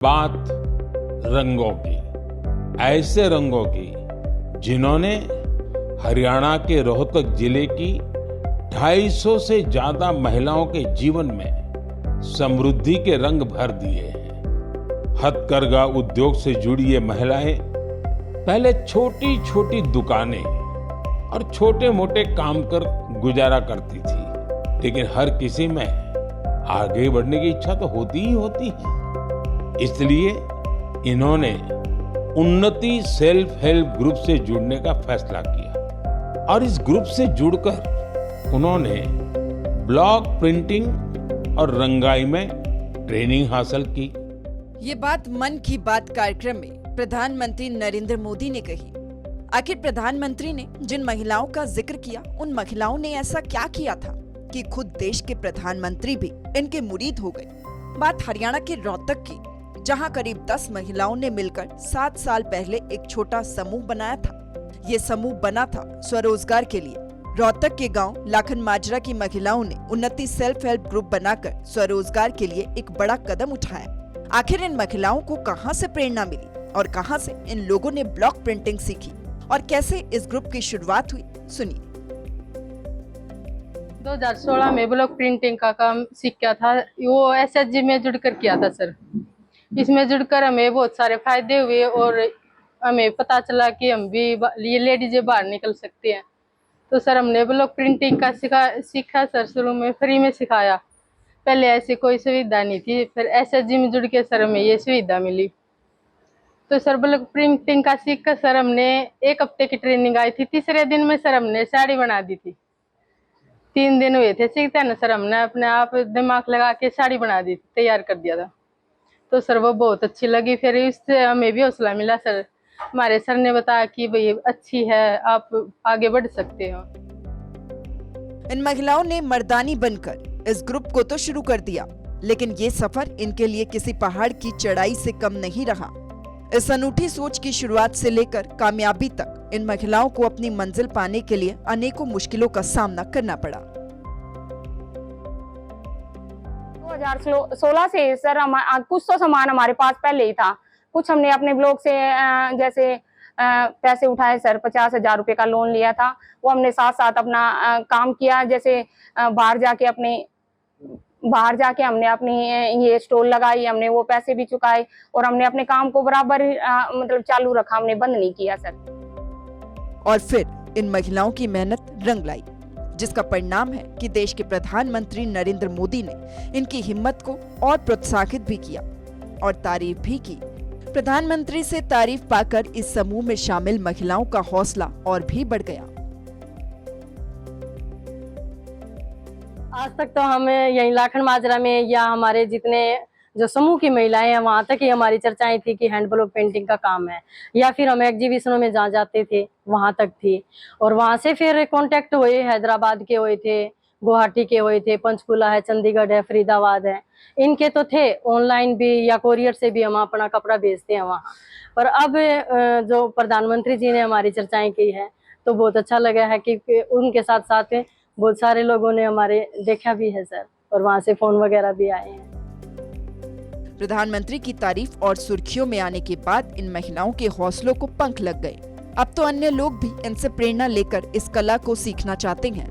बात रंगों की, ऐसे रंगों की जिन्होंने हरियाणा के रोहतक जिले की 250 से ज्यादा महिलाओं के जीवन में समृद्धि के रंग भर दिए हैं। हथकरघा उद्योग से जुड़ी ये महिलाएं पहले छोटी छोटी दुकानें और छोटे मोटे काम कर गुजारा करती थी, लेकिन हर किसी में आगे बढ़ने की इच्छा तो होती ही होती है। इसलिए इन्होंने उन्नति सेल्फ हेल्प ग्रुप से जुड़ने का फैसला किया और इस ग्रुप से जुड़कर उन्होंने ब्लॉक प्रिंटिंग और रंगाई में ट्रेनिंग हासिल की। ये बात मन की बात कार्यक्रम में प्रधानमंत्री नरेंद्र मोदी ने कही। आखिर प्रधानमंत्री ने जिन महिलाओं का जिक्र किया, उन महिलाओं ने ऐसा क्या किया था कि खुद देश के प्रधानमंत्री भी इनके मुरीद हो गए। बात हरियाणा के रोहतक की, जहां करीब 10 महिलाओं ने मिलकर 7 साल पहले एक छोटा समूह बनाया था। ये समूह बना था स्वरोजगार के लिए। रोहतक के गांव लाखन माजरा की महिलाओं ने उन्नति सेल्फ हेल्प ग्रुप बनाकर स्वरोजगार के लिए एक बड़ा कदम उठाया। आखिर इन महिलाओं को कहां से प्रेरणा मिली और कहां से इन लोगों ने ब्लॉक प्रिंटिंग सीखी और कैसे इस ग्रुप की शुरुआत हुई, सुनिए। 2016 में ब्लॉक प्रिंटिंग का काम सीखा था। वो एसएचजी में जुड़कर किया था सर। इसमें जुड़कर हमें बहुत सारे फायदे हुए और हमें पता चला कि हम भी ये लेडीजें बाहर निकल सकते हैं। तो सर हमने ब्लॉक प्रिंटिंग का सीखा सर। शुरू में फ्री में सिखाया, पहले ऐसी कोई सुविधा नहीं थी। फिर एसएचजी में जुड़ के सर हमें ये सुविधा मिली। तो सर ब्लॉक प्रिंटिंग का सीख कर सर हमने 1 हफ्ते की ट्रेनिंग आई थी। तीसरे दिन में सर हमने साड़ी बना दी थी। 3 दिन हुए थे सीखते ना सर। हमने अपने आप दिमाग लगा के साड़ी बना दी थी, तैयार कर दिया था। तो सर वो बहुत अच्छी लगी। फिर इससे हमें भी हौसला मिला सर। हमारे सर ने बताया कि भाई अच्छी है, आप आगे बढ़ सकते हो। इन महिलाओं ने मर्दानी बनकर इस ग्रुप को तो शुरू कर दिया, लेकिन ये सफर इनके लिए किसी पहाड़ की चढ़ाई से कम नहीं रहा। इस अनूठी सोच की शुरुआत से लेकर कामयाबी तक इन महिलाओं को अपनी मंजिल पाने के लिए अनेकों मुश्किलों का सामना करना पड़ा। 2016 से सर कुछ तो सामान हमारे पास पहले ही था। कुछ हमने अपने ब्लॉक से जैसे पैसे उठाए सर, 50,000 रुपए का लोन लिया था। वो हमने साथ साथ अपना काम किया। जैसे बाहर जाके हमने अपनी ये स्टॉल लगाई, हमने वो पैसे भी चुकाए और हमने अपने काम को बराबर मतलब चालू रखा, हमने बंद नहीं किया सर। और फिर इन महिलाओं की मेहनत रंग लाई, जिसका परिणाम है कि देश के प्रधानमंत्री नरेंद्र मोदी ने इनकी हिम्मत को और प्रोत्साहित भी किया और तारीफ भी की। प्रधानमंत्री से तारीफ पाकर इस समूह में शामिल महिलाओं का हौसला और भी बढ़ गया। आज तक तो हम यही लाखन माजरा में या हमारे जितने जो समूह की महिलाएं हैं वहां तक ही हमारी चर्चाएं थी कि हैंड ब्लॉक पेंटिंग का काम है, या फिर हम एग्जीबिशनों में जहाँ जाते थे वहां तक थी। और वहां से फिर कांटेक्ट हुए, हैदराबाद के हुए थे, गुवाहाटी के हुए थे, पंचकुला है, चंडीगढ़ है, फरीदाबाद है। इनके तो थे ऑनलाइन भी या कोरियर से भी हम अपना कपड़ा भेजते हैं वहाँ। पर अब जो प्रधानमंत्री जी ने हमारी चर्चाएं की है तो बहुत अच्छा लगा है कि उनके साथ साथ बहुत सारे लोगों ने हमारे देखा भी है सर, और वहाँ से फोन वगैरह भी आए हैं। प्रधानमंत्री की तारीफ और सुर्खियों में आने के बाद इन महिलाओं के हौसलों को पंख लग गए। अब तो अन्य लोग भी इनसे प्रेरणा लेकर इस कला को सीखना चाहते हैं।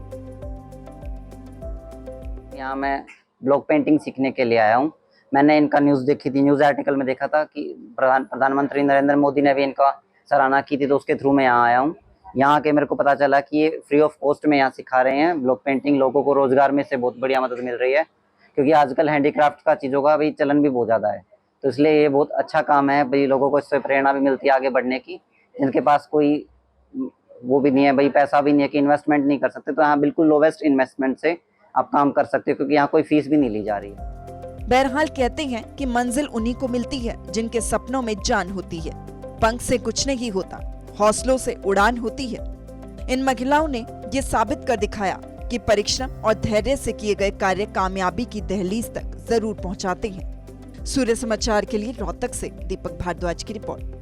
यहाँ मैं ब्लॉक पेंटिंग सीखने के लिए आया हूँ। मैंने इनका न्यूज़ देखी थी, न्यूज़ आर्टिकल में देखा था कि प्रधानमंत्री नरेंद्र मोदी ने भी इनका सराहना की थी, तो उसके थ्रू मैं यहाँ आया हूँ। यहाँ के मेरे को पता चला कि ये फ्री ऑफ कॉस्ट में यहाँ सिखा रहे हैं ब्लॉक पेंटिंग। लोगों को रोजगार में से बहुत बढ़िया मदद मिल रही है, क्योंकि आजकल हैंडीक्राफ्ट का चीज़ों का भी चलन भी बहुत ज़्यादा है। तो इसलिए ये बहुत अच्छा काम है भाई। लोगों को इससे प्रेरणा भी मिलती है आगे बढ़ने की, जिनके पास कोई वो भी नहीं है भाई, पैसा भी नहीं है कि इन्वेस्टमेंट नहीं कर सकते, तो यहाँ बिल्कुल लोवेस्ट इन्वेस्टमेंट से आप काम कर सकते हो, क्योंकि यहाँ कोई फीस भी नहीं ली जा रही है। बहरहाल कहते हैं कि मंजिल उन्हीं को मिलती है जिनके सपनों में जान होती है। पंख से कुछ नहीं होता, हौसलों से उड़ान होती है। इन महिलाओं ने ये साबित कर दिखाया कि परिश्रम और धैर्य से किए गए कार्य कामयाबी की दहलीज तक जरूर पहुंचाते हैं। सूर्य समाचार के लिए रोहतक से दीपक भारद्वाज की रिपोर्ट।